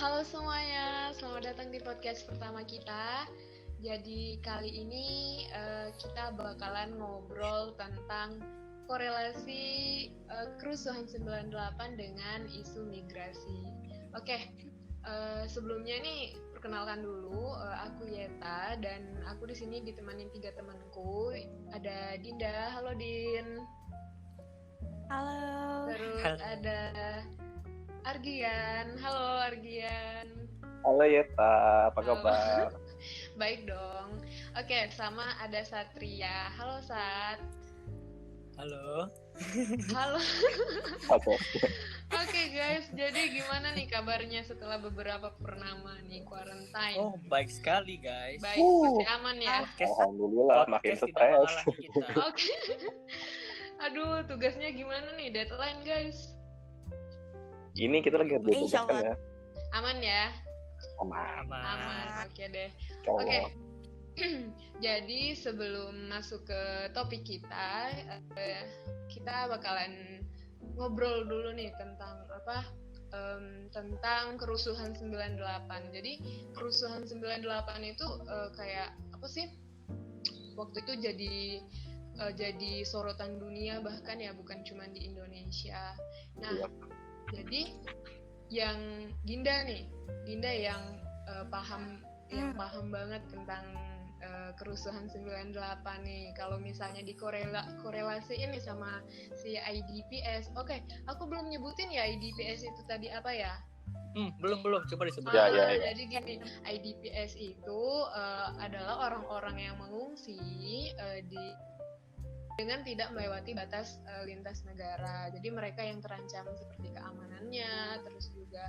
Halo semuanya, selamat datang di podcast pertama kita. Jadi kali ini kita bakalan ngobrol tentang korelasi kerusuhan 98 dengan isu migrasi. Oke, sebelumnya nih perkenalkan dulu, aku Yeta dan aku di sini ditemani 3 temanku. Ada Dinda, halo Din. Halo. Terus ada Argian, halo Argian. Halo Yeta, apa kabar? Baik dong. Oke, sama ada Satria. Halo Sat. Halo. Halo. Oke. Oke guys, jadi gimana nih kabarnya setelah beberapa purnama nih quarantine? Oh, baik sekali guys. Baik, masih aman ya? Alhamdulillah, makin Podcast tidak stres. mengalah kita. Oke. Aduh, tugasnya gimana nih? Deadline guys. Ini kita lagi ada Insya kan Allah. ya? Aman ya? Aman. Aman. Oke deh. Insya Oke. Allah. Jadi sebelum masuk ke topik kita, kita bakalan ngobrol dulu nih tentang tentang kerusuhan 98. Jadi kerusuhan 98 itu kayak apa sih? Waktu itu jadi sorotan dunia bahkan ya, bukan cuma di Indonesia. Nah, Iya. jadi yang Dinda yang paham banget tentang kerusuhan 98 nih. Kalau misalnya korelasiin nih sama si IDPS. Oke, aku belum nyebutin ya IDPS itu tadi apa ya? Belum, coba disebut. Ya. Jadi gini, IDPS itu adalah orang-orang yang mengungsi dengan tidak melewati batas lintas negara. Jadi mereka yang terancam seperti keamanannya, terus juga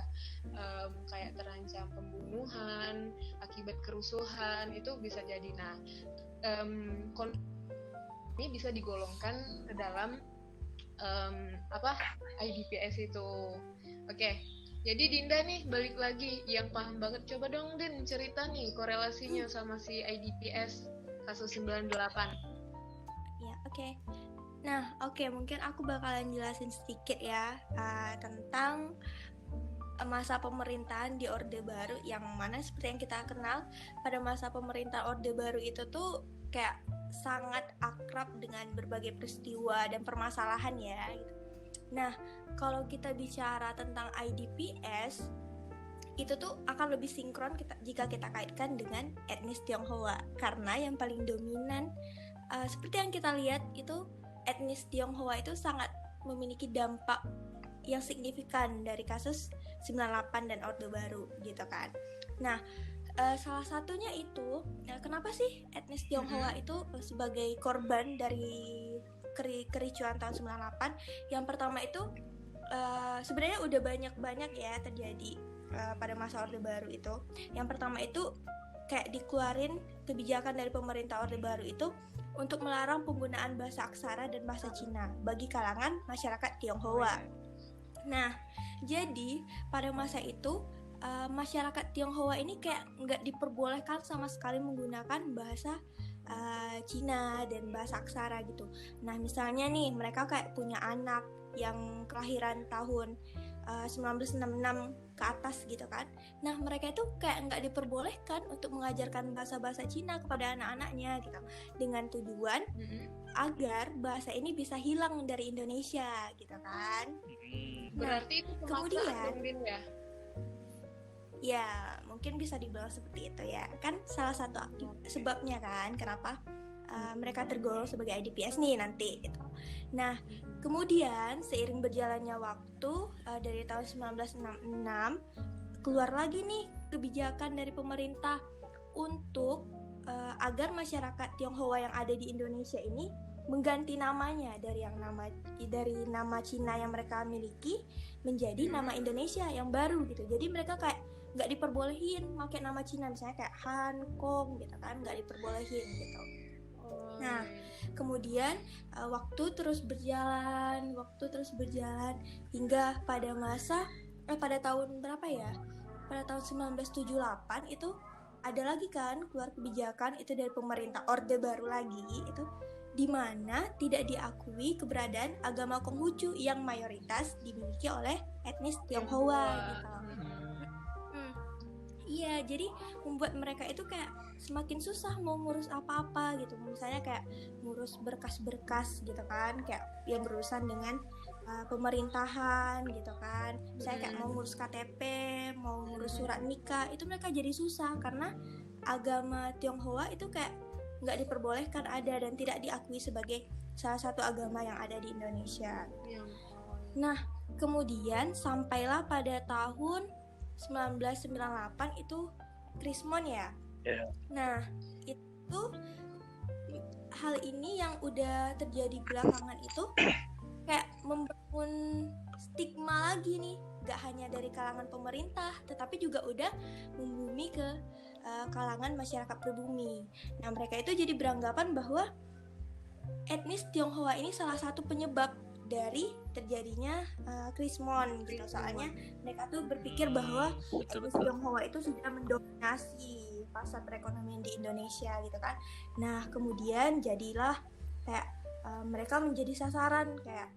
kayak terancam pembunuhan akibat kerusuhan, itu bisa jadi. Nah, ini bisa digolongkan ke dalam IDPS itu. Oke. Jadi Dinda nih balik lagi yang paham banget, coba dong Din cerita nih korelasinya sama si IDPS kasus 98. Ya, oke. Nah, mungkin aku bakalan jelasin sedikit ya tentang masa pemerintahan di Orde Baru, yang mana seperti yang kita kenal pada masa pemerintahan Orde Baru itu tuh kayak sangat akrab dengan berbagai peristiwa dan permasalahan ya gitu. Nah, kalau kita bicara tentang IDPS itu tuh akan lebih sinkron jika kita kaitkan dengan etnis Tionghoa, karena yang paling dominan seperti yang kita lihat itu etnis Tionghoa itu sangat memiliki dampak yang signifikan dari kasus 98 dan Orde Baru gitu kan. Nah, salah satunya itu kenapa sih etnis Tionghoa itu sebagai korban dari kericuan tahun 98? Yang pertama itu sebenarnya udah banyak ya terjadi pada masa Orde Baru itu. Yang pertama itu kayak dikeluarin kebijakan dari pemerintah Orde Baru itu untuk melarang penggunaan bahasa aksara dan bahasa Cina bagi kalangan masyarakat Tionghoa. Nah, jadi pada masa itu masyarakat Tionghoa ini kayak nggak diperbolehkan sama sekali menggunakan bahasa Cina dan bahasa aksara gitu. Nah, misalnya nih mereka kayak punya anak yang kelahiran tahun 1966 ke atas gitu kan. Nah, mereka itu kayak nggak diperbolehkan untuk mengajarkan bahasa-bahasa Cina kepada anak-anaknya gitu, dengan tujuan agar bahasa ini bisa hilang dari Indonesia gitu kan. Berarti itu kemudian ya? Ya, mungkin bisa dibilang seperti itu ya. Kan salah satu sebabnya kan kenapa mereka tergolong sebagai IDPS nih nanti gitu. Nah, kemudian seiring berjalannya waktu dari tahun 1966 keluar lagi nih kebijakan dari pemerintah untuk agar masyarakat Tionghoa yang ada di Indonesia ini mengganti namanya dari nama Cina yang mereka miliki menjadi nama Indonesia yang baru gitu. Jadi mereka kayak nggak diperbolehin pakai nama Cina, misalnya kayak Han, Kong gitu kan, nggak diperbolehin gitu. Nah, kemudian waktu terus berjalan hingga pada tahun berapa ya? Pada tahun 1978 itu ada lagi kan keluar kebijakan itu dari pemerintah Orde Baru lagi itu, di mana tidak diakui keberadaan agama Konghucu yang mayoritas dimiliki oleh etnis Tionghoa gitu. Iya, jadi membuat mereka itu kayak semakin susah mau ngurus apa-apa gitu. Misalnya kayak ngurus berkas-berkas gitu kan, kayak yang berurusan dengan pemerintahan gitu kan. Misalnya kayak mau ngurus KTP, mau ngurus surat nikah, itu mereka jadi susah karena agama Tionghoa itu kayak nggak diperbolehkan ada dan tidak diakui sebagai salah satu agama yang ada di Indonesia. Nah, kemudian sampailah pada tahun 1998 itu Krismon ya. Yeah. Nah, itu hal ini yang udah terjadi belakangan itu kayak membangun stigma lagi nih, gak hanya dari kalangan pemerintah, tetapi juga udah membumi ke kalangan masyarakat pribumi. Nah, mereka itu jadi beranggapan bahwa etnis Tionghoa ini salah satu penyebab dari terjadinya Krismon gitu. Soalnya mereka tuh berpikir bahwa etnis Tionghoa itu sudah mendominasi pasar perekonomian di Indonesia gitu kan. Nah, kemudian jadilah kayak mereka menjadi sasaran kayak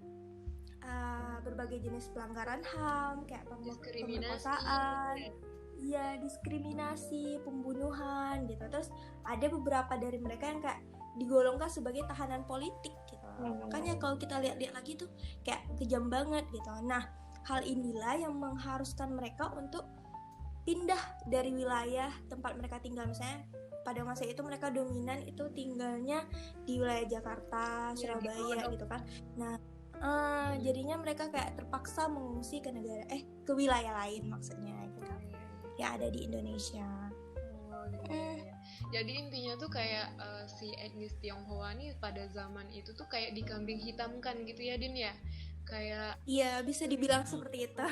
berbagai jenis pelanggaran HAM, kayak pemerkosaan, iya, diskriminasi, pembunuhan gitu. Terus ada beberapa dari mereka yang kayak digolongkan sebagai tahanan politik gitu. Makanya kalau kita lihat-lihat lagi tuh kayak kejam banget gitu. Nah, hal inilah yang mengharuskan mereka untuk pindah dari wilayah tempat mereka tinggal. Misalnya pada masa itu mereka dominan itu tinggalnya di wilayah Jakarta, Surabaya gitu kan. Nah, jadinya mereka kayak terpaksa mengungsi ke ke wilayah lain maksudnya gitu. Yang ada di Indonesia. Jadi intinya tuh kayak si etnis Tionghoa nih pada zaman itu tuh kayak dikambing hitamkan gitu ya, Din ya? Kayak iya, bisa dibilang seperti itu.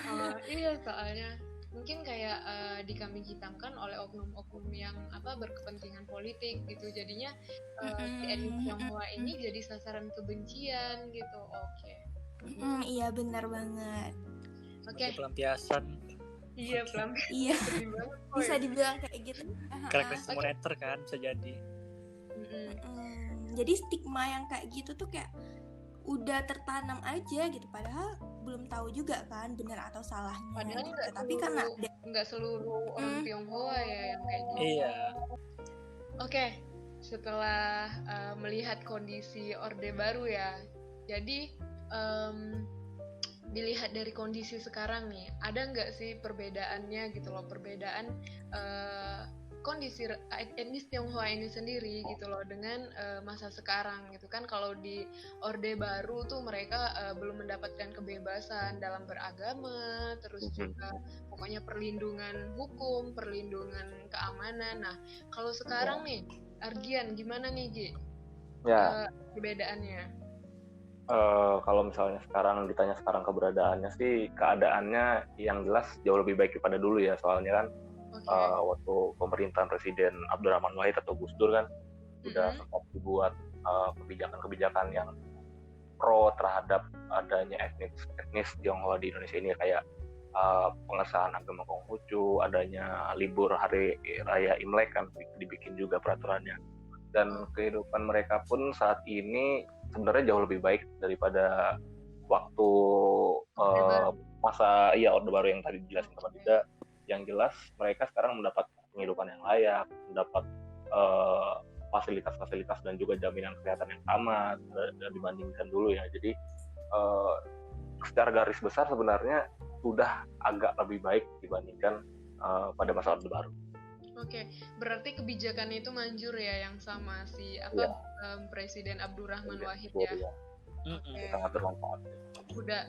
Iya, soalnya mungkin kayak dikambing hitamkan oleh oknum-oknum yang berkepentingan politik gitu. Jadinya si etnis Tionghoa ini jadi sasaran kebencian gitu. Oke. Iya, benar banget. Oke. Pelampiasan. Iya, pelampiasan. Iya. Bisa dibilang kayak gitu. Krisis moneter kan bisa jadi. Jadi stigma yang kayak gitu tuh kayak udah tertanam aja gitu, padahal belum tahu juga kan benar atau salahnya. Padahal gitu. Tapi karena nggak seluruh orang Tionghoa ya yang kayak gitu. Iya. Oke, setelah melihat kondisi Orde Baru ya, jadi dilihat dari kondisi sekarang nih, ada nggak sih perbedaannya gitu loh, perbedaan kondisi etnis Tionghoa ini sendiri gitu loh dengan masa sekarang gitu kan. Kalau di Orde Baru tuh mereka belum mendapatkan kebebasan dalam beragama, terus juga pokoknya perlindungan hukum, perlindungan keamanan. Nah, kalau sekarang nih, Argian gimana nih, Gi? Perbedaannya? Kalau misalnya ditanya sekarang keberadaannya sih, keadaannya yang jelas jauh lebih baik daripada dulu ya, soalnya kan waktu pemerintahan Presiden Abdurrahman Wahid atau Gus Dur kan udah sempat dibuat kebijakan-kebijakan yang pro terhadap adanya etnis Tionghoa di Indonesia ini, kayak pengesahan agama Konghucu, adanya libur hari raya Imlek kan dibikin juga peraturannya, dan kehidupan mereka pun saat ini sebenarnya jauh lebih baik daripada waktu masa Orde Baru yang tadi dijelasin sama Dida. Yang jelas mereka sekarang mendapat penghidupan yang layak, mendapat fasilitas-fasilitas dan juga jaminan kesehatan yang sama dibandingkan dulu ya. Jadi secara garis besar sebenarnya sudah agak lebih baik dibandingkan pada masa Orde Baru. Oke, berarti kebijakan itu manjur ya yang sama si Presiden Abdurrahman Wahid ya. Sangat bermanfaat.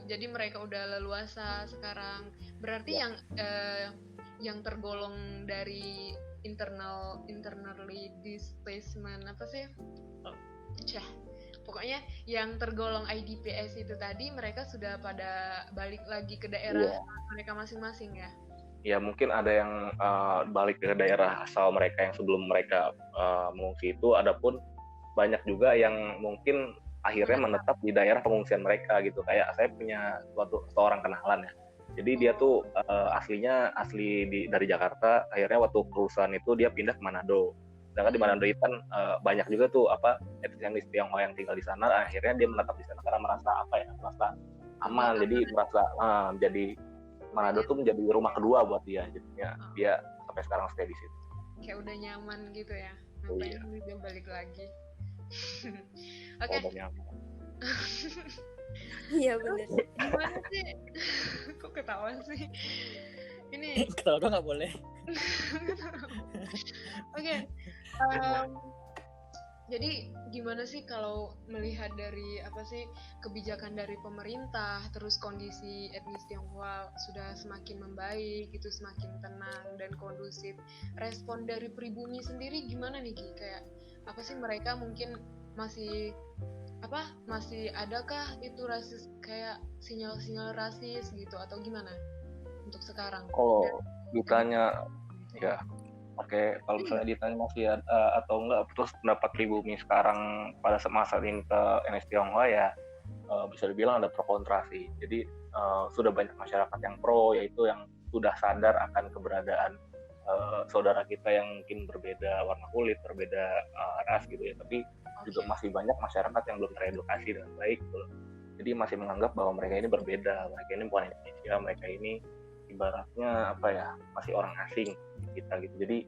Jadi mereka udah leluasa sekarang. Berarti yang tergolong dari internally displacement pokoknya yang tergolong IDPS itu tadi, mereka sudah pada balik lagi ke daerah mereka masing-masing ya. Ya, mungkin ada yang balik ke daerah asal mereka yang sebelum mereka mengungsi itu, adapun banyak juga yang mungkin akhirnya menetap di daerah pengungsian mereka gitu. Kayak saya punya seorang kenalan ya. Jadi dia tuh asli dari Jakarta, akhirnya waktu perusahaan itu dia pindah ke Manado. Sedangkan di Manado itu kan banyak juga tuh etnis Tionghoa yang tinggal di sana. Akhirnya dia menetap di sana karena merasa aman. Jadi merasa jadi Manado tuh menjadi rumah kedua buat dia. Jadinya dia sampai sekarang stay di situ. Kayak udah nyaman gitu ya. Oh, Ngapain iya. juga balik lagi. Oh, Oke, udah nyaman. Iya bener. gimana sih? Kok ketawa sih? Ini Ketawa doang nggak boleh. Oke, jadi gimana sih kalau melihat dari apa sih kebijakan dari pemerintah, terus kondisi etnis Tionghoa sudah semakin membaik, itu semakin tenang dan kondusif. Respon dari pribumi sendiri gimana nih Ki? Kayak apa sih mereka mungkin masih masih adakah itu rasis, kayak sinyal-sinyal rasis gitu atau gimana untuk sekarang? Kalau ditanya ya oke, kalau misalnya ditanya masih atau enggak, terus pendapat pribumi sekarang pada masa ini ke etnis Tionghoa ya bisa dibilang ada pro kontra sih. Jadi sudah banyak masyarakat yang pro, yaitu yang sudah sadar akan keberadaan saudara kita yang mungkin berbeda warna kulit, berbeda ras gitu ya. Tapi juga masih banyak masyarakat yang belum teredukasi dengan baik gitu loh. Jadi masih menganggap bahwa mereka ini berbeda, mereka ini bukan Indonesia, mereka ini ibaratnya apa ya, masih orang asing kita gitu. Jadi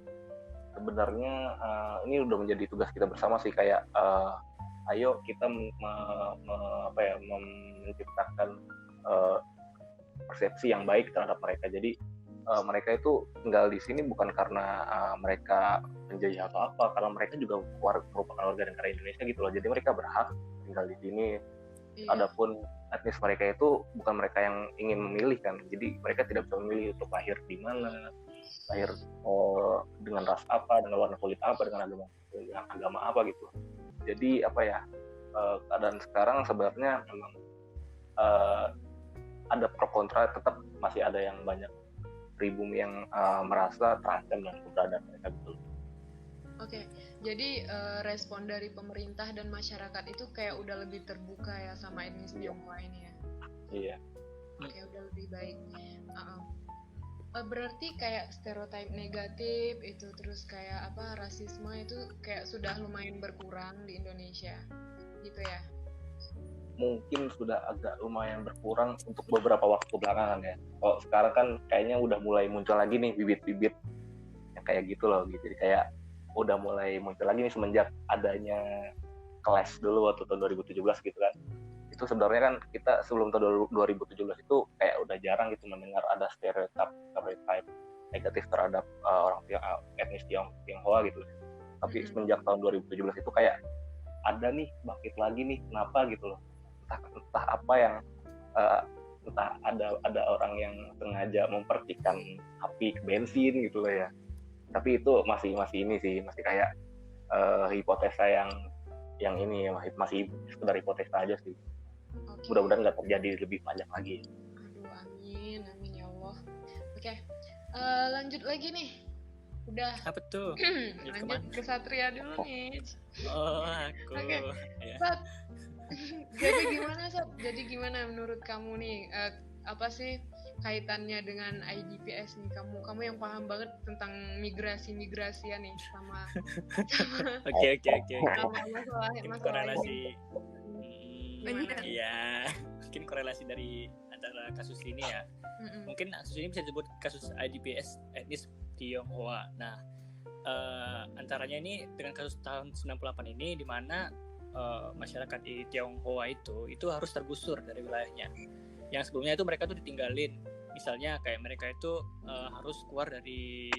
sebenarnya ini udah menjadi tugas kita bersama sih, kayak ayo kita menciptakan persepsi yang baik terhadap mereka. Jadi mereka itu tinggal di sini bukan karena mereka menjajah atau apa, karena mereka juga merupakan warga negara Indonesia gitu loh. Jadi mereka berhak tinggal di sini. Iya. Adapun etnis mereka itu bukan mereka yang ingin memilih kan, jadi mereka tidak bisa memilih untuk lahir di mana, lahir dengan ras apa, dengan warna kulit apa, dengan agama apa gitu. Jadi apa ya, keadaan sekarang sebenarnya memang ada pro kontra, tetap masih ada yang banyak pribumi yang merasa terancam dengan keberadaan mereka gitu. Oke, jadi respon dari pemerintah dan masyarakat itu kayak udah lebih terbuka ya sama etnis Tionghoa ini ya. Iya. Oke, udah lebih baik. Berarti kayak stereotip negatif itu, terus kayak rasisme itu kayak sudah lumayan berkurang di Indonesia, gitu ya? Mungkin sudah agak lumayan berkurang untuk beberapa waktu belakangan ya. Kalau sekarang kan kayaknya udah mulai muncul lagi nih bibit-bibit yang kayak gitu loh gitu. Jadi kayak udah mulai muncul lagi nih semenjak adanya Clash dulu waktu tahun 2017 gitu kan. Itu sebenarnya kan kita sebelum tahun 2017 itu kayak udah jarang gitu mendengar ada stereotip negatif terhadap orang etnis Tionghoa gitu. Tapi semenjak tahun 2017 itu kayak ada nih, bangkit lagi nih, kenapa gitu loh. Entah apa yang entah ada orang yang sengaja mempercikan api ke bensin gitu loh ya. Tapi itu masih ini sih, masih kayak hipotesa yang ini ya, masih sekedar hipotesa aja sih. Okay. Mudah-mudahan nggak terjadi lebih banyak lagi. Aduh, amin ya Allah. Oke, lanjut lagi nih. Udah. Apa tuh? Lanjut ke Satria dulu nih. Oh, aku. Oke. Ya. Sat. Jadi gimana menurut kamu nih? Apa sih kaitannya dengan IDPS nih? Kamu yang paham banget tentang migrasian nih sama Oke. masalah Korelasi. Gimana? Iya, mungkin korelasi dari antara kasus ini ya. Mungkin kasus ini bisa disebut kasus IDPS etnis Tionghoa. Nah, antaranya ini dengan kasus tahun 98 ini, di mana masyarakat di Tionghoa itu harus tergusur dari wilayahnya. Yang sebelumnya itu mereka tuh ditinggalin. Misalnya kayak mereka itu harus keluar dari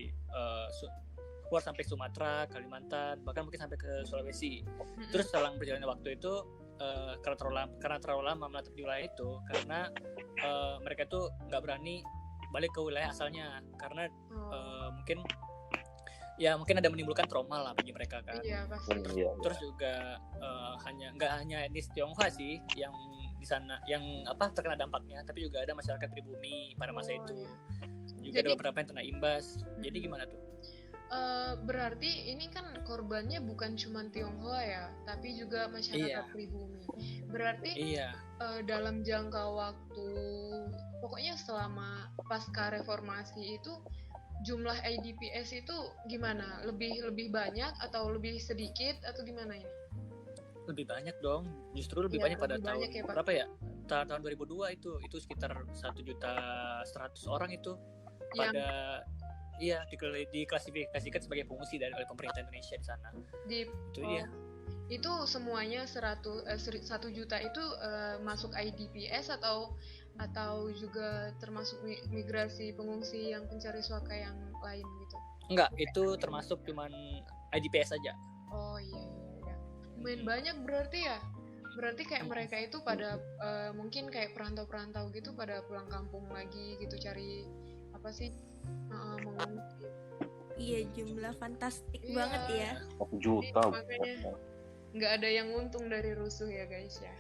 keluar sampai Sumatera, Kalimantan, bahkan mungkin sampai ke Sulawesi. Terus selang berjalannya waktu itu karena terlalu lama menetap di wilayah itu, karena mereka tuh nggak berani balik ke wilayah asalnya karena mungkin ada menimbulkan trauma lah bagi mereka kan. Iya, pasti. Terus juga nggak hanya etnis Tionghoa sih yang di sana yang terkena dampaknya, tapi juga ada masyarakat pribumi pada masa itu. Juga ada beberapa yang kena imbas. Jadi gimana tuh? Berarti ini kan korbannya bukan cuma Tionghoa ya, tapi juga masyarakat pribumi. Berarti dalam jangka waktu, pokoknya selama pasca reformasi itu, jumlah IDPS itu gimana? Lebih banyak atau lebih sedikit atau gimana ini? Lebih banyak dong, justru lebih banyak pada tahun ya, berapa ya? Tahun 2002 itu sekitar 1.100.000 orang itu pada diklasifikasikan sebagai pengungsi oleh pemerintah Indonesia di sana. Itu dia. Itu semuanya 1 juta itu masuk IDPs atau juga termasuk migrasi pengungsi yang pencari suaka yang lain gitu? Enggak, itu termasuk cuman IDPs saja. Oh iya. Lumayan banyak berarti ya. Berarti kayak mereka itu pada mungkin kayak perantau-perantau gitu pada pulang kampung lagi gitu cari apa sih mengungsi. Iya, jumlah fantastik banget ya. 1 juta. Makanya nggak ada yang untung dari rusuh ya guys ya.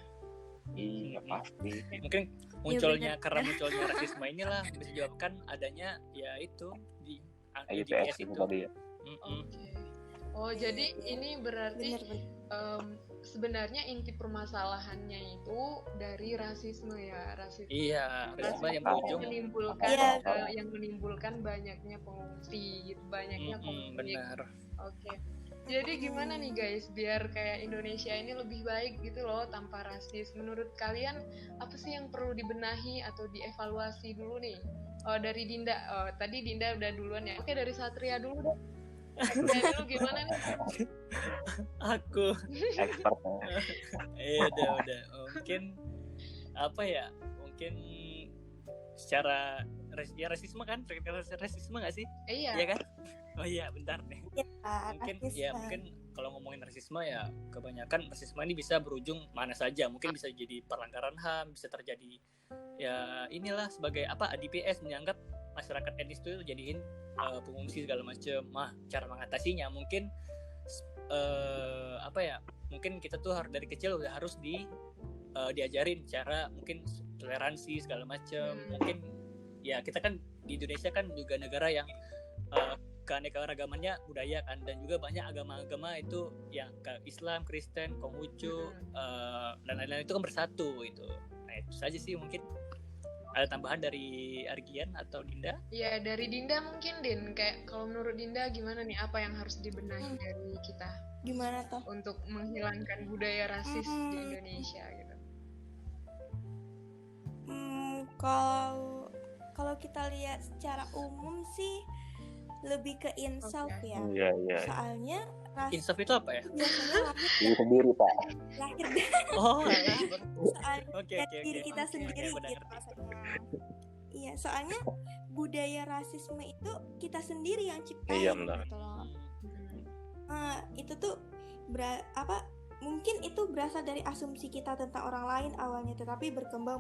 Iya pasti. Mungkin karena munculnya rasisme inilah bisa dijawabkan adanya ya itu di IDPs itu tadi ya. Okay. Oh jadi ini berarti sebenarnya inti permasalahannya itu dari rasisme ya, Iya, rasisme yang menimbulkan banyaknya pengungsi, banyaknya konflik. Benar. Oke. Jadi gimana nih guys, biar kayak Indonesia ini lebih baik gitu loh tanpa rasis. Menurut kalian apa sih yang perlu dibenahi atau dievaluasi dulu nih? Oh dari Dinda, tadi Dinda udah duluan ya. Oke dari Satria dulu deh. Satria dulu gimana nih? Aku expert. udah. Mungkin apa ya? Mungkin secara rasisme kan? Rasisme nggak sih? Iya kan? Oh iya, bentar nih. Mungkin kalau ngomongin rasisme ya kebanyakan rasisme ini bisa berujung mana saja. Mungkin bisa jadi pelanggaran HAM, bisa terjadi ya inilah sebagai IDPs menganggap masyarakat etnis itu jadiin pengungsi segala macam. Cara mengatasinya mungkin mungkin kita tuh dari kecil udah harus diajarin cara mungkin toleransi segala macam. Mungkin ya kita kan di Indonesia kan juga negara yang keanekaragamannya budaya kan, dan juga banyak agama-agama itu yang Islam, Kristen, Konghucu dan lain-lain itu kan bersatu itu. Nah itu saja sih mungkin. Ada tambahan dari Argian atau Dinda? Ya dari Dinda mungkin Din, kayak kalau menurut Dinda gimana nih, apa yang harus dibenahi dari kita? Gimana tuh? Untuk menghilangkan budaya rasis di Indonesia gitu. Kalau kita lihat secara umum sih lebih ke insaf ya. Iya. Soalnya insaf itu apa ya? Biasanya Diri sendiri Pak. Lahir dari diri kita sendiri gitu maksudnya. Iya, soalnya budaya rasisme itu kita sendiri yang ciptain gitu loh. Itu tuh mungkin itu berasal dari asumsi kita tentang orang lain awalnya, tetapi berkembang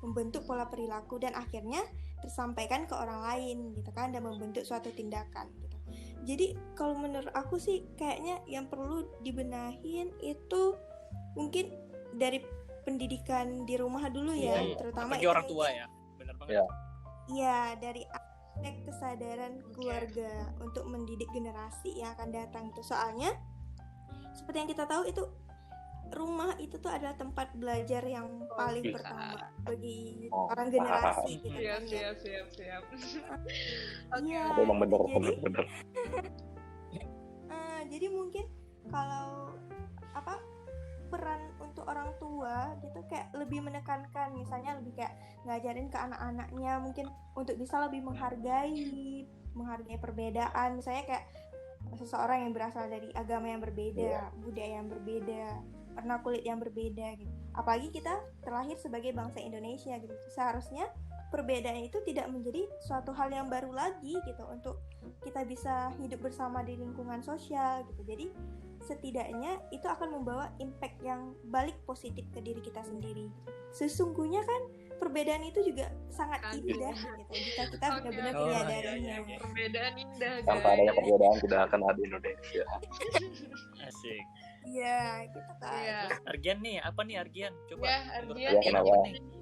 membentuk pola perilaku dan akhirnya tersampaikan ke orang lain gitu kan, dan membentuk suatu tindakan gitu. Jadi kalau menurut aku sih kayaknya yang perlu dibenahin itu mungkin dari pendidikan di rumah dulu ya, terutama bagi orang tua ya. Benar banget. Iya, dari aspek kesadaran keluarga untuk mendidik generasi yang akan datang itu. Soalnya seperti yang kita tahu itu rumah itu tuh adalah tempat belajar yang paling pertama bagi orang generasi gitu kan. Siap. Iya. Memang benar. Jadi mungkin kalau peran untuk orang tua gitu kayak lebih menekankan, misalnya lebih kayak ngajarin ke anak-anaknya mungkin untuk bisa lebih menghargai perbedaan, misalnya kayak seseorang yang berasal dari agama yang berbeda, budaya yang berbeda, warna kulit yang berbeda gitu. Apalagi kita terlahir sebagai bangsa Indonesia gitu. Seharusnya perbedaan itu tidak menjadi suatu hal yang baru lagi gitu untuk kita bisa hidup bersama di lingkungan sosial gitu. Jadi setidaknya itu akan membawa impact yang balik positif ke diri kita sendiri. Sesungguhnya kan perbedaan itu juga sangat indah gitu jika kita benar-benar menyadarinya. Perbedaan indah guys. Tanpa adanya perbedaan tidak akan ada Indonesia. Asik. Iya, gitu kan. Iya. Argian nih, apa nih Argian? Coba. Ya, Argian kenapa?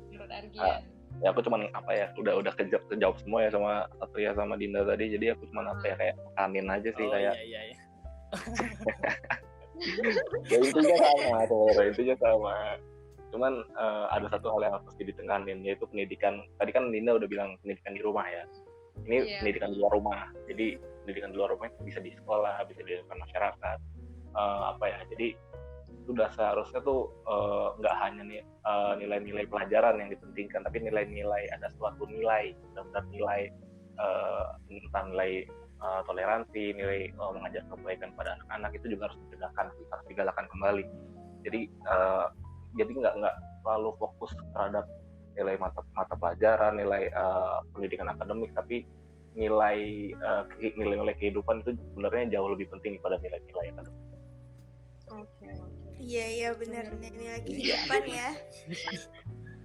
Menurut Argian. Ya aku cuman udah kejawab semua ya sama Satria sama Dinda tadi, jadi aku cuman kayak kanin aja sih kayak. Iya. Ya intinya sama. Cuman ada satu hal yang harus ditekanin, yaitu pendidikan. Tadi kan Dinda udah bilang pendidikan di rumah ya. Ini pendidikan di luar rumah. Jadi pendidikan di luar rumah bisa di sekolah, bisa di lingkungan masyarakat. Jadi sudah seharusnya tuh nggak hanya nilai-nilai pelajaran yang dipentingkan, tapi nilai-nilai, ada suatu nilai, benar-benar nilai tentang nilai toleransi, nilai mengajar kebaikan pada anak-anak itu juga harus digalakan kembali. Jadi nggak selalu fokus terhadap nilai mata pelajaran, nilai pendidikan akademik, tapi nilai-nilai kehidupan itu sebenarnya jauh lebih penting daripada nilai-nilai akademik. Oke. Iya benar, nilai kehidupan ya.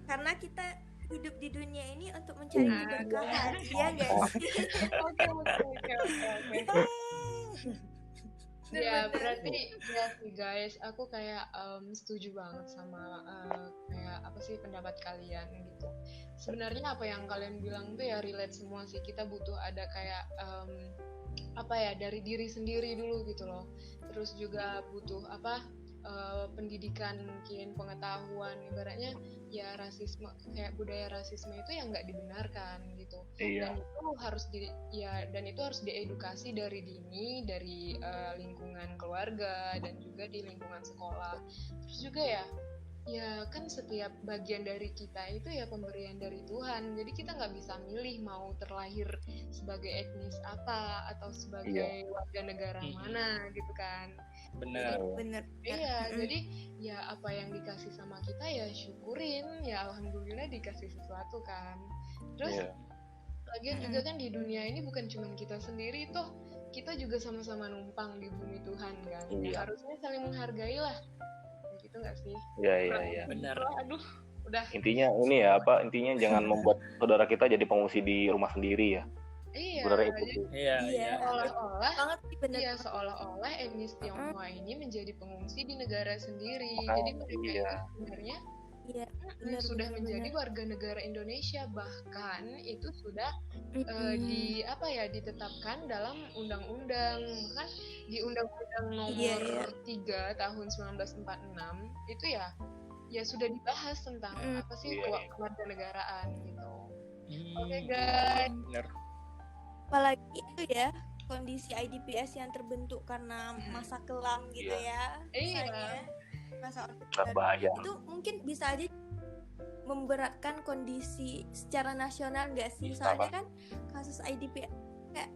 Karena kita hidup di dunia ini untuk mencari keberkahan, iya nggak sih? Oke. Ya berarti ya sih guys, aku kayak setuju banget sama kayak apa sih pendapat kalian gitu. Sebenarnya apa yang kalian bilang tuh ya relate semua sih. Kita butuh ada kayak apa ya dari diri sendiri dulu gitu loh. Terus juga butuh pendidikan, mungkin pengetahuan, ibaratnya ya rasisme, kayak budaya rasisme itu yang nggak dibenarkan gitu. Iya. Dan itu harus diedukasi dari dini, dari lingkungan keluarga dan juga di lingkungan sekolah. Terus juga ya kan setiap bagian dari kita itu ya pemberian dari Tuhan, jadi kita nggak bisa milih mau terlahir sebagai etnis apa atau sebagai warga negara mana gitu kan. Benar. Iya, jadi ya apa yang dikasih sama kita ya syukurin, ya alhamdulillah dikasih sesuatu kan. Terus lagian juga kan di dunia ini bukan cuma kita sendiri, toh kita juga sama-sama numpang di bumi Tuhan kan. Ya, harusnya saling menghargai lah. Gitu nggak sih? Iya. Benar. Aduh, udah. Intinya intinya jangan membuat saudara kita jadi pengungsi di rumah sendiri ya. Iya. Sebenarnya itu. Iya. Seolah-olah etnis Tionghoa ini menjadi pengungsi di negara sendiri. Jadi mereka sebenarnya sudah menjadi warga negara Indonesia, bahkan itu sudah ditetapkan dalam undang-undang, kan di Undang-Undang nomor 3 tahun 1946 itu ya sudah dibahas tentang apa sih kewarganegaraan gitu. Oke guys. Benar. Apalagi itu ya kondisi IDPS yang terbentuk karena masa kelam gitu ya. Masa bahaya. Itu mungkin bisa aja memberatkan kondisi secara nasional nggak sih? Soalnya kan kasus IDPS kayak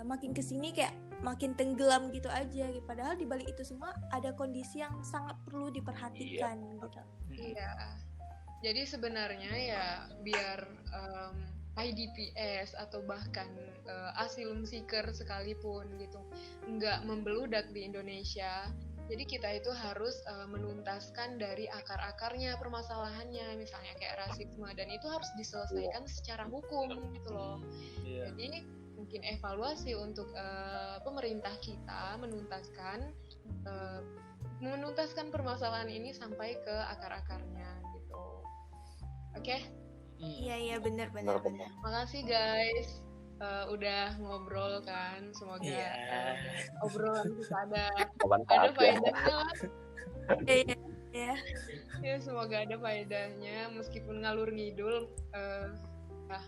makin kesini kayak makin tenggelam gitu aja. Padahal di balik itu semua ada kondisi yang sangat perlu diperhatikan gitu. Iya. Jadi sebenarnya ya biar IDPS atau bahkan asylum seeker sekalipun gitu nggak membeludak di Indonesia. Jadi kita itu harus menuntaskan dari akar-akarnya permasalahannya, misalnya kayak rasisme, dan itu harus diselesaikan secara hukum gitu loh. Jadi mungkin evaluasi untuk pemerintah kita menuntaskan permasalahan ini sampai ke akar-akarnya gitu. Oke? Iya benar. Makasih guys. Udah ngobrol kan, semoga obrolan kita ada faedahnya. Ya semoga ada faedahnya meskipun ngalur ngidul.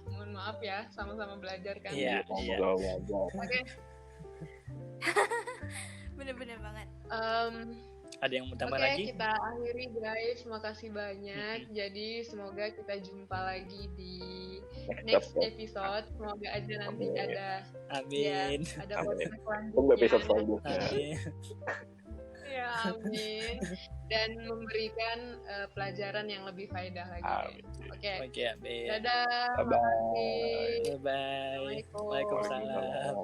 Mohon maaf ya, sama-sama belajar kan. Iya. Oke. Bener banget. Ada yang mau tambah lagi? Oke, kita akhiri guys. Makasih banyak. Jadi semoga kita jumpa lagi di next episode. Semoga aja nanti ada podcast episode selanjutnya. Ya, amin. Dan memberikan pelajaran yang lebih faedah lagi. Oke. Oke, amin. Dadah. Bye-bye. Bye-bye. Waalaikumsalam.